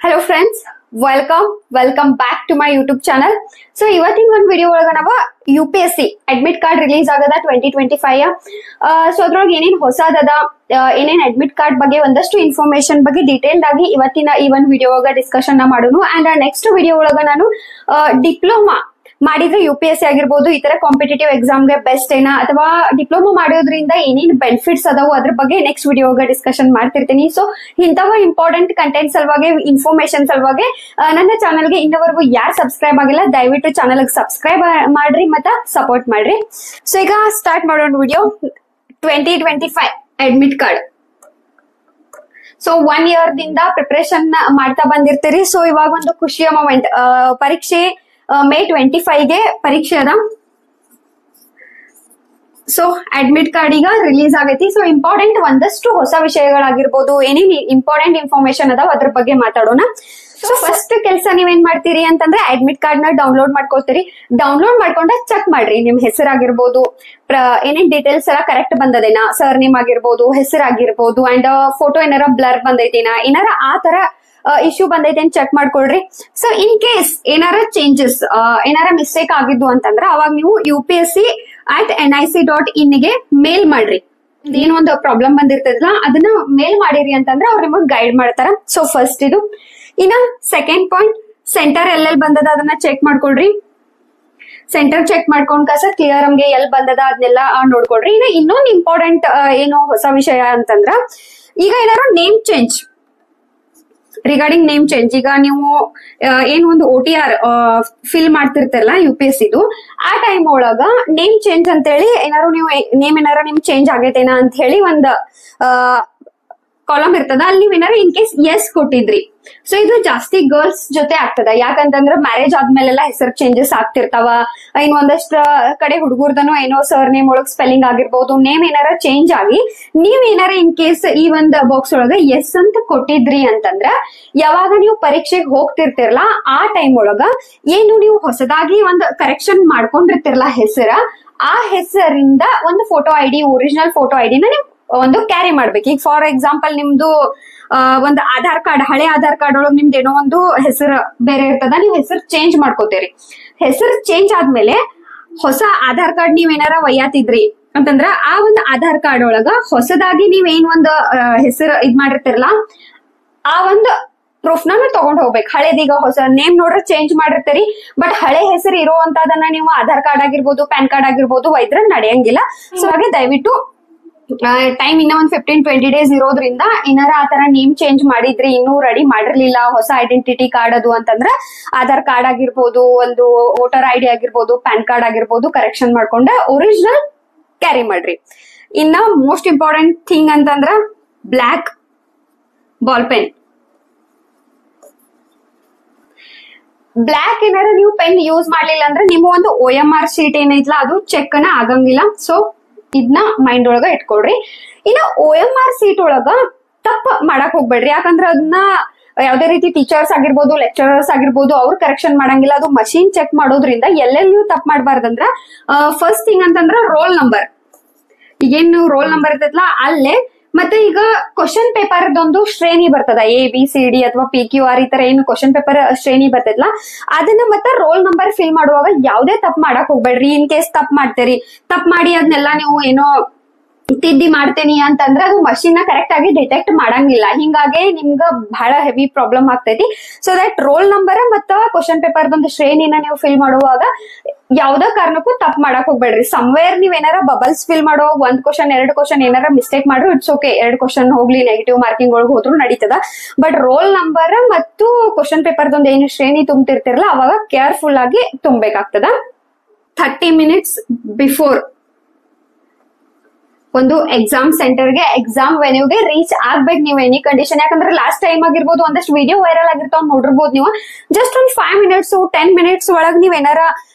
Hello friends, welcome back to my YouTube channel. So ಇವತ್ತಿನ ಒಂದು video ಒಳಗ ನಾವು UPSC ಅಡ್ಮಿಟ್ ಕಾರ್ಡ್ ರಿಲೀಸ್ ಆಗದ 2025 ಸೊ ಅದ್ರೊಳಗೆ ಏನೇನ್ ಹೊಸದದ ಏನೇನ್ ಅಡ್ಮಿಟ್ ಕಾರ್ಡ್ ಬಗ್ಗೆ ಒಂದಷ್ಟು ಇನ್ಫಾರ್ಮೇಶನ್ ಬಗ್ಗೆ ಡೀಟೇಲ್ಡ್ ಆಗಿ ಇವತ್ತಿನ ಈ ಒಂದು ವಿಡಿಯೋ ಒಳಗ ಡಿಸ್ಕಷನ್ ಮಾಡೋಣ. ಅಂಡ್ ನೆಕ್ಸ್ಟ್ ವಿಡಿಯೋ ಒಳಗ ನಾನು ಡಿಪ್ಲೊಮಾ ಮಾಡಿದ್ರೆ UPSC ಆಗಿರ್ಬೋದು ಈ ತರ ಕಾಂಪಿಟೇಟಿವ್ ಎಕ್ಸಾಮ್ಗೆ ಬೆಸ್ಟ್ ಏನಾ ಅಥವಾ ಡಿಪ್ಲೊಮಾ ಮಾಡೋದ್ರಿಂದ ಏನೇನ್ ಬೆನಿಫಿಟ್ಸ್ ಅದಾವು ಅದ್ರ ಬಗ್ಗೆ ನೆಕ್ಸ್ಟ್ ವಿಡಿಯೋಗ ಡಿಸ್ಕಷನ್ ಮಾಡ್ತಿರ್ತೀನಿ. ಸೊ ಇಂಥವ ಇಂಪಾರ್ಟೆಂಟ್ ಕಂಟೆಂಟ್ ಸಲುವಾಗಿ ಇನ್ಫಾರ್ಮೇಶನ್ ಸಲುವಾಗಿ ನನ್ನ ಚಾನಲ್ಗೆ ಇನ್ನವರೆಗೂ ಯಾರು ಸಬ್ಸ್ಕ್ರೈಬ್ ಆಗಿಲ್ಲ ದಯವಿಟ್ಟು ಚಾನಲ್ ಸಬ್ಸ್ಕ್ರೈಬ್ ಮಾಡ್ರಿ ಮತ್ತ ಸಪೋರ್ಟ್ ಮಾಡ್ರಿ. ಸೊ ಈಗ ಸ್ಟಾರ್ಟ್ ಮಾಡೋಣ video. 2025 admit card. So 1 year ದಿಂದ ಪ್ರಿಪರೇಷನ್ ಮಾಡ್ತಾ ಬಂದಿರ್ತೀರಿ. ಸೊ ಇವಾಗ ಒಂದು ಖುಷಿಯ ಮೊಮೆಂಟ್, ಪರೀಕ್ಷೆ May 25 ಗೆ ಪರೀಕ್ಷೆ ಅದ. ಸೊ ಅಡ್ಮಿಟ್ ಕಾರ್ಡ್ ಈಗ ರಿಲೀಸ್ ಆಗೈತಿ. ಸೊ ಇಂಪಾರ್ಟೆಂಟ್ ಒಂದಷ್ಟು ಹೊಸ ವಿಷಯಗಳಾಗಿರ್ಬೋದು ಏನೇನ್ ಇಂಪಾರ್ಟೆಂಟ್ ಇನ್ಫಾರ್ಮೇಶನ್ ಅದಾವ ಅದ್ರ ಬಗ್ಗೆ ಮಾತಾಡೋಣ. ಸೊ ಫಸ್ಟ್ ಕೆಲಸ ನೀವೇನ್ ಮಾಡ್ತೀರಿ ಅಂತಂದ್ರೆ ಅಡ್ಮಿಟ್ ಕಾರ್ಡ್ ನ ಡೌನ್ಲೋಡ್ ಮಾಡ್ಕೋತೀರಿ. ಡೌನ್ಲೋಡ್ ಮಾಡ್ಕೊಂಡ ಚೆಕ್ ಮಾಡ್ರಿ ನಿಮ್ ಹೆಸರಾಗಿರ್ಬೋದು ಏನೇನ್ ಡೀಟೇಲ್ಸ್ ಎಲ್ಲ ಕರೆಕ್ಟ್ ಬಂದದೇನಾ, ಸರ್ ನೇಮ್ ಆಗಿರ್ಬೋದು, ಹೆಸರಾಗಿರ್ಬೋದು ಅಂಡ್ ಫೋಟೋ ಏನಾರ ಬ್ಲರ್ ಬಂದೈತಿನಾ, ಏನಾರ ಆ ತರ ಇಶ್ಯೂ ಬಂದೈತೆ ಅಂತ ಚೆಕ್ ಮಾಡ್ಕೊಳ್ರಿ. ಸೊ ಇನ್ ಕೇಸ್ ಏನಾರ ಚೇಂಜಸ್ ಏನಾರ ಮಿಸ್ಟೇಕ್ ಆಗಿದ್ದು ಅಂತಂದ್ರ ಅವಾಗ ನೀವು upsc@nic.in ಗೆ ಮೇಲ್ ಮಾಡ್ರಿ. ಏನೋ ಒಂದು ಪ್ರಾಬ್ಲಮ್ ಬಂದಿರ್ತದಲ್ಲ ಅದನ್ನ ಮೇಲ್ ಮಾಡಿರಿ ಅಂತಂದ್ರೆ ಅವ್ರು ನಿಮಗ್ ಗೈಡ್ ಮಾಡ್ತಾರ. ಸೊ ಫಸ್ಟ್ ಇದು. ಇನ್ನ ಸೆಕೆಂಡ್ ಪಾಯಿಂಟ್, ಸೆಂಟರ್ ಎಲ್ಲೆಲ್ಲಿ ಬಂದದ ಅದನ್ನ ಚೆಕ್ ಮಾಡ್ಕೊಳ್ರಿ. ಸೆಂಟರ್ ಚೆಕ್ ಮಾಡ್ಕೊಂಡ್ ಕಾಸ ಕ್ಲಿಯರ್ ನಮ್ಗೆ ಎಲ್ಲಿ ಬಂದದ ಅದನ್ನೆಲ್ಲ ನೋಡ್ಕೊಳ್ರಿ. ಇನ್ನ ಇನ್ನೊಂದು ಇಂಪಾರ್ಟೆಂಟ್ ಏನೋ ಹೊಸ ವಿಷಯ ಅಂತಂದ್ರ ಈಗ ಏನಾರು name change regarding name change, ಈಗ ನೀವು ಏನ್ ಒಂದು OTR ಫಿಲ್ ಮಾಡ್ತಿರ್ತಾರಲ್ಲ UPSC ಇದು, ಆ ಟೈಮ್ ಒಳಗ ನೇಮ್ ಚೇಂಜ್ ಅಂತ ಹೇಳಿ ಏನಾರು ನೀವು ನೇಮ್ ಏನಾರ ನಿಮ್ ಚೇಂಜ್ ಆಗೈತೇನಾ ಅಂತ ಹೇಳಿ ಒಂದ್ ಕಾಲಮ್ ಇರ್ತದ, ಅಲ್ಲಿ ನೀವ್ ಏನಾರ ಇನ್ ಕೇಸ್ ಎಸ್ ಕೊಟ್ಟಿದ್ರಿ. ಸೊ ಇದು ಜಾಸ್ತಿ ಗರ್ಲ್ಸ್ ಜೊತೆ ಆಗ್ತದ. ಯಾಕಂತಂದ್ರ ಮ್ಯಾರೇಜ್ ಆದ್ಮೇಲೆಲ್ಲ ಹೆಸರು ಚೇಂಜಸ್ ಆಗ್ತಿರ್ತಾವ. ಇನ್ ಒಂದಷ್ಟ ಕಡೆ ಹುಡುಗರ್ದನು ಏನೋ ಸರ್ ನೇಮ್ ಒಳಗ್ ಸ್ಪೆಲ್ಲಿಂಗ್ ಆಗಿರ್ಬೋದು, ನೇಮ್ ಏನಾರ ಚೇಂಜ್ ಆಗಿ ನೀವ್ ಏನಾರ ಇನ್ ಕೇಸ್ ಈ ಒಂದ್ ಬಾಕ್ಸ್ ಒಳಗ ಎಸ್ ಅಂತ ಕೊಟ್ಟಿದ್ರಿ ಅಂತಂದ್ರ ಯಾವಾಗ ನೀವು ಪರೀಕ್ಷೆಗೆ ಹೋಗ್ತಿರ್ತಿರಲ್ಲ ಆ ಟೈಮ್ ಒಳಗ ಏನು ನೀವು ಹೊಸದಾಗಿ ಒಂದ್ ಕರೆಕ್ಷನ್ ಮಾಡ್ಕೊಂಡಿರ್ತಿರಲ್ಲ ಹೆಸರ, ಆ ಹೆಸರಿಂದ ಒಂದು ಫೋಟೋ ID, ಒರಿಜಿನಲ್ ಫೋಟೋ ಐಡಿನ ನೀವು ಒಂದು ಕ್ಯಾರಿ ಮಾಡ್ಬೇಕು. ಈಗ ಫಾರ್ ಎಕ್ಸಾಂಪಲ್ ನಿಮ್ದು ಒಂದು ಆಧಾರ್ ಕಾರ್ಡ್, ಹಳೆ ಆಧಾರ್ ಕಾರ್ಡ್ ಒಳಗ್ ನಿಮ್ದು ಏನೋ ಒಂದು ಹೆಸರು ಬೇರೆ ಇರ್ತದ, ನೀವು ಹೆಸರು ಚೇಂಜ್ ಮಾಡ್ಕೋತೀರಿ. ಹೆಸರು ಚೇಂಜ್ ಆದ್ಮೇಲೆ ಹೊಸ ಆಧಾರ್ ಕಾರ್ಡ್ ನೀವ್ ಏನಾರ ಒಯ್ಯಾತಿದ್ರಿ ಅಂತಂದ್ರ ಆ ಒಂದು ಆಧಾರ್ ಕಾರ್ಡ್ ಒಳಗ ಹೊಸದಾಗಿ ನೀವ್ ಏನ್ ಒಂದು ಹೆಸರು ಇದ್ ಮಾಡಿರ್ತಿರಲ್ಲ ಆ ಒಂದು ಪ್ರೂಫ್ ನ ತಗೊಂಡ್ ಹೋಗ್ಬೇಕು. ಹಳೇದೀಗ ಹೊಸ ನೇಮ್ ನೋಡ್ರೆ ಚೇಂಜ್ ಮಾಡಿರ್ತೀರಿ, ಬಟ್ ಹಳೆ ಹೆಸರು ಇರುವಂತದನ್ನ ನೀವು ಆಧಾರ್ ಕಾರ್ಡ್ ಆಗಿರ್ಬೋದು ಪ್ಯಾನ್ ಕಾರ್ಡ್ ಆಗಿರ್ಬೋದು ಒಯ್ದ್ರ ನಡೆಯಂಗಿಲ್ಲ. ಸೊ ಹಾಗೆ ದಯವಿಟ್ಟು ಟೈಮ್ ಇನ್ನ ಒಂದ್ 15-20 days ಇರೋದ್ರಿಂದ ಏನಾರ ಆತರ ನೇಮ್ ಚೇಂಜ್ ಮಾಡಿದ್ರಿ ಇನ್ನೂ ರೆಡಿ ಮಾಡಿರ್ಲಿಲ್ಲ ಹೊಸ ಐಡೆಂಟಿಟಿ ಕಾರ್ಡ್ ಅದು ಅಂತಂದ್ರ ಆಧಾರ್ ಕಾರ್ಡ್ ಆಗಿರ್ಬೋದು, ಒಂದು ವೋಟರ್ ID ಆಗಿರ್ಬೋದು, ಪ್ಯಾನ್ ಕಾರ್ಡ್ ಆಗಿರ್ಬೋದು ಕರೆಕ್ಷನ್ ಮಾಡ್ಕೊಂಡ ಒರಿಜಿನಲ್ ಕ್ಯಾರಿ ಮಾಡ್ರಿ. ಇನ್ನ ಮೋಸ್ಟ್ ಇಂಪಾರ್ಟೆಂಟ್ ಥಿಂಗ್ ಅಂತಂದ್ರ ಬ್ಲಾಕ್ ಬಾಲ್ ಪೆನ್. ಬ್ಲಾಕ್ ಏನಾರ ನೀವು ಪೆನ್ ಯೂಸ್ ಮಾಡ್ಲಿಲ್ಲ ಅಂದ್ರೆ ನಿಮ್ಮ ಒಂದು OMR ಶೀಟ್ ಏನೈತ್ಲಾ ಅದು ಚೆಕ್ ಅನ್ನ ಆಗಂಗಿಲ್ಲ. ಸೊ ಇದನ್ನ ಮೈಂಡ್ ಒಳಗ ಇಟ್ಕೊಳ್ರಿ. ಇನ್ನ OMR ಸೀಟ್ ಒಳಗ ತಪ್ಪ ಮಾಡಕ್ ಹೋಗ್ಬೇಡ್ರಿ. ಯಾಕಂದ್ರ ಅದನ್ನ ಯಾವ್ದೇ ರೀತಿ ಟೀಚರ್ಸ್ ಆಗಿರ್ಬೋದು ಲೆಕ್ಚರರ್ಸ್ ಆಗಿರ್ಬೋದು ಅವ್ರು ಕರೆಕ್ಷನ್ ಮಾಡಂಗಿಲ್ಲ. ಅದು ಮಷೀನ್ ಚೆಕ್ ಮಾಡೋದ್ರಿಂದ ಎಲ್ಲೆಲ್ಲಿ ನೀವು ತಪ್ಪು ಮಾಡಬಾರ್ದಂದ್ರ ಫಸ್ಟ್ ಥಿಂಗ್ ಅಂತಂದ್ರ ರೋಲ್ ನಂಬರ್. ಈಗೇನ್ ನೀವು ರೋಲ್ ನಂಬರ್ ಇರ್ತೈತ್ಲಾ ಅಲ್ಲೇ, ಮತ್ತೆ ಈಗ ಕ್ವಶನ್ ಪೇಪರ್ ಒಂದು ಶ್ರೇಣಿ ಬರ್ತದ ABCD ಅಥವಾ PQR ಈ ತರ ಏನು ಕ್ವಶನ್ ಪೇಪರ್ ಶ್ರೇಣಿ ಬರ್ತೈತ್ಲ ಅದನ್ನ ಮತ್ತೆ ರೋಲ್ ನಂಬರ್ ಫಿಲ್ ಮಾಡುವಾಗ ಯಾವ್ದೇ ತಪ್ಪು ಮಾಡಕ್ ಹೋಗ್ಬೇಡ್ರಿ. ಇನ್ ಕೇಸ್ ತಪ್ಪು ಮಾಡ್ತೇರಿ, ತಪ್ಪು ಮಾಡಿ ಅದನ್ನೆಲ್ಲ ನೀವು ಏನೋ ತಿದ್ದಿ ಮಾಡ್ತೇನಿ ಅಂತಂದ್ರೆ ಅದು ಮಷೀನ್ ನ ಕರೆಕ್ಟ್ ಆಗಿ ಡಿಟೆಕ್ಟ್ ಮಾಡಂಗಿಲ್ಲ. ಹಿಂಗಾಗಿ ನಿಮ್ಗ ಬಹಳ ಹೆವಿ ಪ್ರಾಬ್ಲಮ್ ಆಗ್ತೈತಿ. ಸೊ ದಟ್ ರೋಲ್ ನಂಬರ್ ಮತ್ತ ಕ್ವಶನ್ ಪೇಪರ್ ಒಂದು ಶ್ರೇಣಿನ ನೀವು ಫಿಲ್ ಮಾಡುವಾಗ ಯಾವ್ದೇ ಕಾರಣಕ್ಕೂ ತಪ್ಪು ಮಾಡಕ್ ಹೋಗ್ಬೇಡ್ರಿ. ಸಮ್ವೇರ್ ನೀವ್ ಏನಾರ ಬಬಲ್ಸ್ ಫಿಲ್ ಮಾಡೋ 1 question 2 question ಏನಾರ ಮಿಸ್ಟೇಕ್ ಮಾಡ್ರು ಇಟ್ಸ್ ಓಕೆ, 2 question ಹೋಗ್ಲಿ ನೆಗೆಟಿವ್ ಮಾರ್ಕಿಂಗ್ ಒಳಗೆ ಹೋದ್ರು ನಡೀತದ. ಬಟ್ ರೋಲ್ ನಂಬರ್ ಮತ್ತು ಕ್ವಶನ್ ಪೇಪರ್ದೊಂದು ಏನು ಶ್ರೇಣಿ ತುಂಬ್ತಿರ್ತಿರಲ್ಲ ಅವಾಗ ಕೇರ್ಫುಲ್ ಆಗಿ ತುಂಬಬೇಕಾಗ್ತದ. 30 minutes ಬಿಫೋರ್ ಒಂದು ಎಕ್ಸಾಮ್ ಸೆಂಟರ್ಗೆ ಎಕ್ಸಾಮ್ ವೆನ್ಯೂಗೆ ರೀಚ್ ಆಗ್ಬೇಕು ನೀವು ಎನಿ ಕಂಡೀಷನ್. ಯಾಕಂದ್ರೆ ಲಾಸ್ಟ್ ಟೈಮ್ ಆಗಿರ್ಬೋದು ಒಂದಷ್ಟು ವಿಡಿಯೋ ವೈರಲ್ ಆಗಿರ್ತಾವ್ ನೋಡಿರ್ಬೋದು ನೀವು. ಜಸ್ಟ್ ಒಂದ್ 5 minutes 10 minutes ಒಳಗ್ ನೀವ್ ಏನಾರ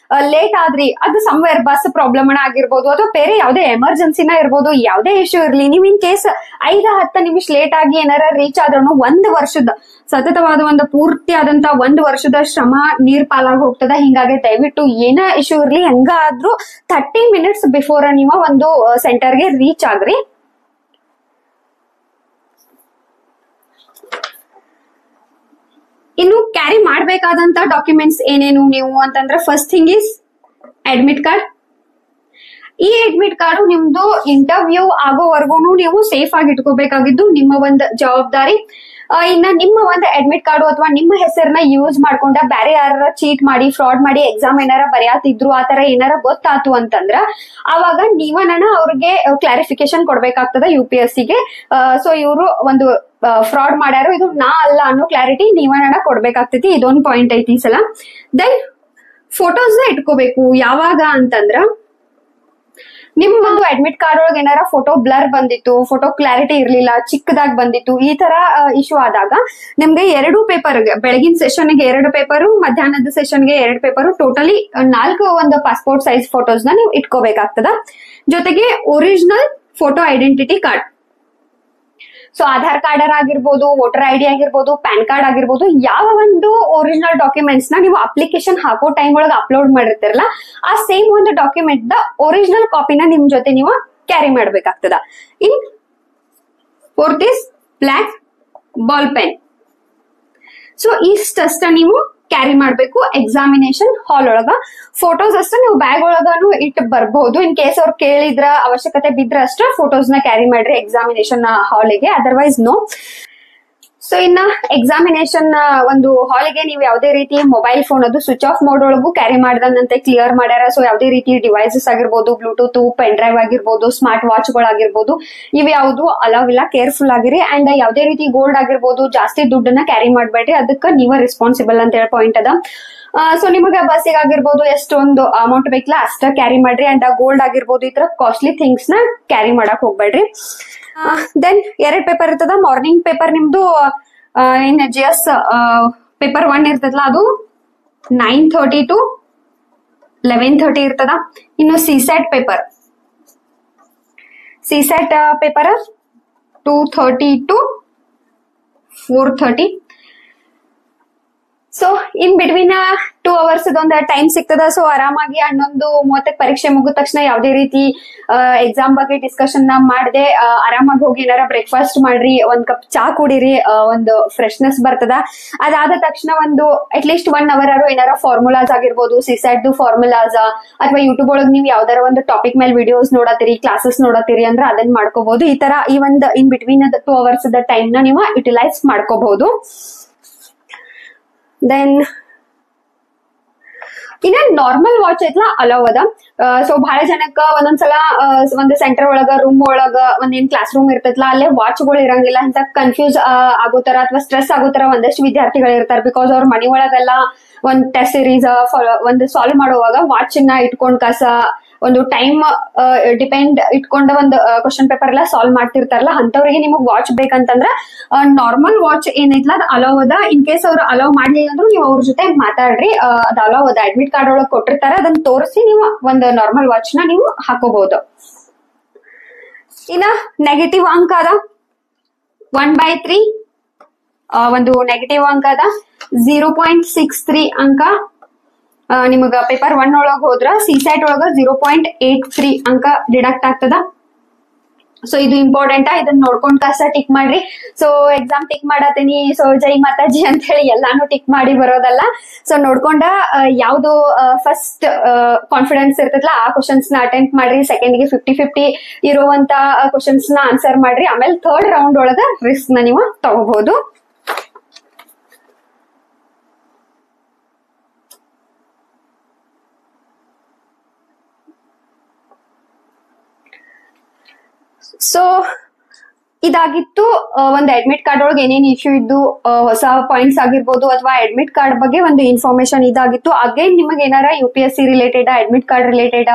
ಲೇಟ್ ಆದ್ರಿ ಅದು ಸಮ್ವೇರ್ ಬಸ್ ಪ್ರಾಬ್ಲಮ್ ಆಗಿರ್ಬೋದು ಅಥವಾ ಬೇರೆ ಯಾವ್ದೇ ಎಮರ್ಜೆನ್ಸಿನ ಇರ್ಬೋದು, ಯಾವ್ದೇ ಇಶ್ಯೂ ಇರ್ಲಿ, ನೀವ್ ಇನ್ ಕೇಸ್ 5-10 ನಿಮಿಷ ಲೇಟ್ ಆಗಿ ಏನಾರ ರೀಚ್ ಆದ್ರೂ 1 ವರ್ಷದ ಸತತವಾದ ಒಂದು ಪೂರ್ತಿ ಆದಂತ 1 ವರ್ಷದ ಶ್ರಮ ನೀರ್ ಪಾಲಾಗಿ ಹೋಗ್ತದ. ಹಿಂಗಾಗಿ ದಯವಿಟ್ಟು ಏನ ಇಶ್ಯೂ ಇರ್ಲಿ ಹೆಂಗಾದ್ರೂ 30 minutes ಬಿಫೋರ್ ನೀವು ಒಂದು ಸೆಂಟರ್ಗೆ ರೀಚ್ ಆಗ್ರಿ. ಕ್ಯಾರಿ ಮಾಡ್ಬೇಕಾದಂತ ಡಾಕ್ಯುಮೆಂಟ್ಸ್ ಏನೇನು ನೀವು ಅಂತಂದ್ರೆ first thing is admit card. ಈ ಅಡ್ಮಿಟ್ ಕಾರ್ಡ್ ನಿಮ್ದು ಇಂಟರ್ವ್ಯೂ ಆಗೋವರೆಗೂ ನೀವು ಸೇಫ್ ಆಗಿ ಇಟ್ಕೋಬೇಕಾಗಿದ್ದು ನಿಮ್ಮ ಒಂದು ಜವಾಬ್ದಾರಿ. ಇನ್ನ ನಿಮ್ಮ ಒಂದು ಅಡ್ಮಿಟ್ ಕಾರ್ಡ್ ಅಥವಾ ನಿಮ್ಮ ಹೆಸರನ್ನ ಯೂಸ್ ಮಾಡ್ಕೊಂಡ ಬೇರೆ ಯಾರ ಚೀಟ್ ಮಾಡಿ ಫ್ರಾಡ್ ಮಾಡಿ ಎಕ್ಸಾಮ್ ಏನಾರ ಬರೆಯತಿದ್ರು ಆತರ ಏನಾರ ಗೊತ್ತಾತು ಅಂತಂದ್ರ ಅವಾಗ ನೀವನ ಅವ್ರಿಗೆ ಕ್ಲಾರಿಫಿಕೇಶನ್ ಕೊಡ್ಬೇಕಾಗ್ತದ UPSC ಗೆ. ಸೊ ಇವರು ಒಂದು ಫ್ರಾಡ್ ಮಾಡ್ಯಾರು, ಇದು ನಾ ಅಲ್ಲ ಅನ್ನೋ ಕ್ಲಾರಿಟಿ ನೀವನ ಕೊಡ್ಬೇಕಾಗ್ತೈತಿ. ಇದೊಂದು ಪಾಯಿಂಟ್ ಐತಿ ಈ ಸಲ. ದೆನ್ ಫೋಟೋಸ್ ನ ಇಟ್ಕೋಬೇಕು. ಯಾವಾಗ ಅಂತಂದ್ರ ನಿಮ್ ಒಂದು ಅಡ್ಮಿಟ್ ಕಾರ್ಡ್ ಒಳಗೆ ಏನಾರ ಫೋಟೋ ಬ್ಲರ್ ಬಂದಿತ್ತು, ಫೋಟೋ ಕ್ಲಾರಿಟಿ ಇರ್ಲಿಲ್ಲ, ಚಿಕ್ಕದಾಗಿ ಬಂದಿತ್ತು, ಈ ತರ ಇಶ್ಯೂ ಆದಾಗ ನಿಮ್ಗೆ 2 ಪೇಪರ್, ಬೆಳಗಿನ ಸೆಷನ್ಗೆ 2 ಪೇಪರು, ಮಧ್ಯಾಹ್ನದ ಸೆಷನ್ಗೆ 2 ಪೇಪರು, ಟೋಟಲಿ 4 ಒಂದು ಪಾಸ್ಪೋರ್ಟ್ ಸೈಜ್ ಫೋಟೋಸ್ ನ ನೀವು ಇಟ್ಕೋಬೇಕಾಗ್ತದ. ಜೊತೆಗೆ original photo identity card. So Aadhaar card ಆಗಿರ್ಬೋದು, ವೋಟರ್ ID ಆಗಿರ್ಬೋದು, ಪ್ಯಾನ್ ಕಾರ್ಡ್ ಆಗಿರ್ಬೋದು, ಯಾವ ಒಂದು ಒರಿಜಿನಲ್ ಡಾಕ್ಯುಮೆಂಟ್ಸ್ ನ ನೀವು ಅಪ್ಲಿಕೇಶನ್ ಹಾಕೋ ಟೈಮ್ ಒಳಗೆ ಅಪ್ಲೋಡ್ ಮಾಡಿರ್ತಿರಲ್ಲ ಆ ಸೇಮ್ ಒಂದು ಡಾಕ್ಯುಮೆಂಟ್ ದ ಒರಿಜಿನಲ್ ಕಾಪಿನ ನಿಮ್ ಜೊತೆ ನೀವು ಕ್ಯಾರಿ ಮಾಡ್ಬೇಕಾಗ್ತದ. In fourth is black ball pen. So ಇಷ್ಟಷ್ಟ ನೀವು ಕ್ಯಾರಿ ಮಾಡ್ಬೇಕು ಎಕ್ಸಾಮಿನೇಷನ್ ಹಾಲ್ ಒಳಗ. ಫೋಟೋಸ್ ಅಷ್ಟ ನೀವು ಬ್ಯಾಗ್ ಒಳಗನು ಇಟ್ಟು ಬರ್ಬಹುದು. ಇನ್ ಕೇಸ್ ಅವ್ರು ಕೇಳಿದ್ರ ಅವಶ್ಯಕತೆ ಬಿದ್ರ ಅಷ್ಟ ಫೋಟೋಸ್ ನ ಕ್ಯಾರಿ ಮಾಡ್ರಿ ಎಕ್ಸಾಮಿನೇಷನ್ ಹಾಲಿಗೆ, ಅದರ್ವೈಸ್ ನೋ. ಸೊ ಇನ್ನ ಎಕ್ಸಾಮಿನೇಷನ್ ಒಂದು ಹಾಲಿಗೆ ನೀವು ಯಾವುದೇ ರೀತಿ ಮೊಬೈಲ್ ಫೋನ್ ಅದು ಸ್ವಿಚ್ ಆಫ್ ಮೋಡ್ ಒಳಗೂ ಕ್ಯಾರಿ ಮಾಡ್ದಂಗಂತೆ ಕ್ಲಿಯರ್ ಮಾಡ್ಯಾರ. ಸೊ ಯಾವುದೇ ರೀತಿ ಡಿವೈಸಸ್ ಆಗಿರ್ಬೋದು, ಬ್ಲೂಟೂತ್, ಪೆನ್ ಡ್ರೈವ್ ಆಗಿರ್ಬೋದು, ಸ್ಮಾರ್ಟ್ ವಾಚ್ ಗಳಾಗಿರ್ಬೋದು, ಇವ್ ಯಾವ್ದು ಅಲವ್ ಇಲ್ಲ. ಕೇರ್ಫುಲ್ ಆಗಿರಿ. ಅಂಡ್ ಯಾವುದೇ ರೀತಿ ಗೋಲ್ಡ್ ಆಗಿರ್ಬೋದು ಜಾಸ್ತಿ ದುಡ್ಡನ್ನ ಕ್ಯಾರಿ ಮಾಡ್ಬೇಡ್ರಿ, ಅದಕ್ಕೆ ನೀವೇ ರೆಸ್ಪಾನ್ಸಿಬಲ್ ಅಂತ ಹೇಳಿ ಪಾಯಿಂಟ್ ಅದ. ಸೊ ನಿಮಗೆ ಬಸ್ಸಿಗೆ ಆಗಿರ್ಬೋದು ಎಷ್ಟೊಂದು ಅಮೌಂಟ್ ಬೇಕಲ್ಲ ಅಷ್ಟ ಕ್ಯಾರಿ ಮಾಡ್ರಿ. ಅಂಡ್ ಗೋಲ್ಡ್ ಆಗಿರ್ಬೋದು ಈ ತರ ಕಾಸ್ಟ್ಲಿ ಥಿಂಗ್ಸ್ ನ ಕ್ಯಾರಿ ಮಾಡಕ್ ಹೋಗ್ಬೇಡ್ರಿ. ದೆನ್ 2 ಪೇಪರ್ ಇರ್ತದ. ಮಾರ್ನಿಂಗ್ ಪೇಪರ್ ನಿಮ್ದು ಇನ್ GS ಪೇಪರ್ 1 ಇರ್ತದಲ್ಲ ಅದು 9:30 to 11:30 ಇರ್ತದ. ಇನ್ನು CSAT paper 2:30 to 4:30. So in between 2 hours ಒಂದು ಟೈಮ್ ಸಿಗ್ತದ. ಸೊ ಆರಾಮಾಗಿ 11:30 ಪರೀಕ್ಷೆ ಮುಗಿದ ತಕ್ಷಣ ಯಾವುದೇ ರೀತಿ ಎಕ್ಸಾಮ್ ಬಗ್ಗೆ ಡಿಸ್ಕಷನ್ ಮಾಡದೆ ಆರಾಮಾಗಿ ಹೋಗಿ ಏನಾರ ಬ್ರೇಕ್ಫಾಸ್ಟ್ ಮಾಡ್ರಿ, 1 ಕಪ್ ಚಾ ಕುಡಿರಿ, ಒಂದು ಫ್ರೆಶ್ನೆಸ್ ಬರ್ತದ. ಅದಾದ ತಕ್ಷಣ ಒಂದು ಅಟ್ಲೀಸ್ಟ್ 1 hour ಏನಾರ ಫಾರ್ಮುಲಾಸ್ ಆಗಿರ್ಬೋದು, CSAT ಫಾರ್ಮುಲಾಸ್ ಅಥವಾ ಯೂಟ್ಯೂಬ್ ಒಳಗೆ ನೀವು ಯಾವ್ದಾರ ಒಂದು ಟಾಪಿಕ್ ಮೇಲೆ ವಿಡಿಯೋಸ್ ನೋಡತ್ತೀರಿ, ಕ್ಲಾಸಸ್ ನೋಡತ್ತೀರಿ ಅಂದ್ರೆ ಅದನ್ನ ಮಾಡ್ಕೋಬಹುದು. ಈ ತರ ಈ ಒಂದು ಇನ್ ಬಿಟ್ವೀನ್ 2 hours ಟೈಮ್ ನ ನೀವು ಯುಟಿಲೈಸ್ ಮಾಡ್ಕೋಬಹುದು. ದೆನ್ ಇನ್ನ ನಾರ್ಮಲ್ ವಾಚ್ ಐತ್ಲಾ ಅಲವ್ ಅದ. ಸೊ ಬಹಳ ಜನಕ್ಕ ಒಂದೊಂದ್ಸಲ ಒಂದು ಸೆಂಟರ್ ಒಳಗ ರೂಮ್ ಒಳಗ ಒಂದೇನ್ ಕ್ಲಾಸ್ ರೂಮ್ ಇರ್ತೈತ್ಲಾ ಅಲ್ಲೇ ವಾಚ್ ಗಳು ಇರಂಗಿಲ್ಲ ಅಂತ ಕನ್ಫ್ಯೂಸ್ ಆಗೋತರ ಅಥವಾ ಸ್ಟ್ರೆಸ್ ಆಗೋತರ ಒಂದಷ್ಟು ವಿದ್ಯಾರ್ಥಿಗಳು ಇರ್ತಾರೆ. ಬಿಕಾಸ್ ಅವ್ರ ಮನಿ ಒಳಗೆಲ್ಲ ಒಂದ್ ಟೆಸ್ಟ್ ಸೀರೀಸ್ ಒಂದು ಸಾಲ್ವ್ ಮಾಡುವಾಗ ವಾಚ್ ನ ಇಟ್ಕೊಂಡ್ ಒಂದು ಟೈಮ್ ಡಿಪೆಂಡ್ ಇಟ್ಕೊಂಡ ಒಂದು ಕ್ವಶನ್ ಪೇಪರ್ ಎಲ್ಲ ಸಾಲ್ವ್ ಮಾಡ್ತಿರ್ತಾರಲ್ಲ ಅಂತವ್ರಿಗೆ ನಿಮಗ್ ವಾಚ್ ಬೇಕಂತಂದ್ರ ನಾರ್ಮಲ್ ವಾಚ್ ಏನೈತ್ಲ ಅದು ಅಲವ್ ಅದ. ಇನ್ ಕೇಸ್ ಅವ್ರು ಅಲವ್ ಮಾಡ್ಲಿಲ್ಲ ಅಂದ್ರೂ ನೀವು ಅವ್ರ ಜೊತೆ ಮಾತಾಡ್ರಿ, ಅದು ಅಲವ್ ಅದ. ಅಡ್ಮಿಟ್ ಕಾರ್ಡ್ ಒಳಗೆ ಕೊಟ್ಟಿರ್ತಾರ, ಅದನ್ನ ತೋರಿಸಿ ನೀವು ಒಂದು ನಾರ್ಮಲ್ ವಾಚ್ ನ ನೀವು ಹಾಕೋಬಹುದು. ಇನ್ನ ನೆಗೆಟಿವ್ ಅಂಕ ಅದ 1/3, ಒಂದು ನೆಗೆಟಿವ್ ಅಂಕ ಅದ 0.63 ಅಂಕ. ನಿಮಗ ಪೇಪರ್ 1 ಒಳಗ ಹೋದ್ರ CSAT ಒಳಗ 0.83 ಅಂಕ ಡಿಡಕ್ಟ್ ಆಗ್ತದ. ಸೊ ಇದು ಇಂಪಾರ್ಟೆಂಟ್. ಇದನ್ನ ನೋಡ್ಕೊಂಡ್ ಟಿಕ್ ಮಾಡ್ರಿ. ಸೊ ಎಕ್ಸಾಮ್ ಟಿಕ್ ಮಾಡತ್ತೀನಿ, ಸೊ ಜೈ ಮಾತಾಜಿ ಅಂತ ಹೇಳಿ ಎಲ್ಲಾನು ಟಿಕ್ ಮಾಡಿ ಬರೋದಲ್ಲ. ಸೊ ನೋಡ್ಕೊಂಡ ಯಾವ್ದು ಫಸ್ಟ್ ಕಾನ್ಫಿಡೆನ್ಸ್ ಇರ್ತೈತಲ್ಲ ಆ ಕ್ವಶನ್ಸ್ ನ ಅಟೆಂಪ್ಟ್ ಮಾಡ್ರಿ. ಸೆಕೆಂಡ್ ಗೆ 50-50 ಇರುವಂತ ಕ್ವಶನ್ಸ್ ನ ಆನ್ಸರ್ ಮಾಡ್ರಿ. ಆಮೇಲೆ 3rd ರೌಂಡ್ ಒಳಗ ರಿಸ್ಕ್ ನ ನೀವು ತಗೋಬಹುದು. ಸೊ ಇದಾಗಿತ್ತು ಒಂದು ಅಡ್ಮಿಟ್ ಕಾರ್ಡ್ ಒಳಗೆ ಏನೇನು ಇಶ್ಯೂ ಇದ್ದು ಹೊಸ ಪಾಯಿಂಟ್ಸ್ ಆಗಿರ್ಬೋದು ಅಥವಾ ಅಡ್ಮಿಟ್ ಕಾರ್ಡ್ ಬಗ್ಗೆ ಒಂದು ಇನ್ಫಾರ್ಮೇಶನ್ ಇದಾಗಿತ್ತು. ಅಗೇನ್ ನಿಮಗೆ ಏನಾರ UPSC related, admit card related,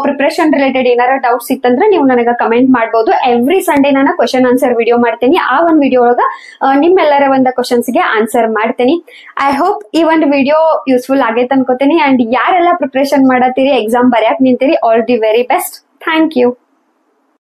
preparation related ಏನಾರ ಡೌಟ್ಸ್ ಇತ್ತಂದ್ರೆ ನೀವು ನನಗೆ ಕಮೆಂಟ್ ಮಾಡಬಹುದು. ಎವ್ರಿ ಸಂಡೇ ನಾನು ಕ್ವಶನ್ ಆನ್ಸರ್ ವಿಡಿಯೋ ಮಾಡ್ತೀನಿ. ಆ ಒಂದು ವಿಡಿಯೋ ಒಳಗ ನಿಮ್ಮೆಲ್ಲರ ಒಂದು ಕ್ವಶನ್ಸ್ ಗೆ ಆನ್ಸರ್ ಮಾಡ್ತೀನಿ. ಐ ಹೋಪ್ ಈ ಒಂದು ವಿಡಿಯೋ ಯೂಸ್ಫುಲ್ ಆಗೈತೆ ಅನ್ಕೋತೀನಿ. ಅಂಡ್ ಯಾರೆಲ್ಲ ಪ್ರಿಪರೇಷನ್ ಮಾಡತ್ತೀರಿ, ಎಕ್ಸಾಮ್ ಬರ್ಯಾಕ್ ನಿಂತೀರಿ, all the very best. Thank you.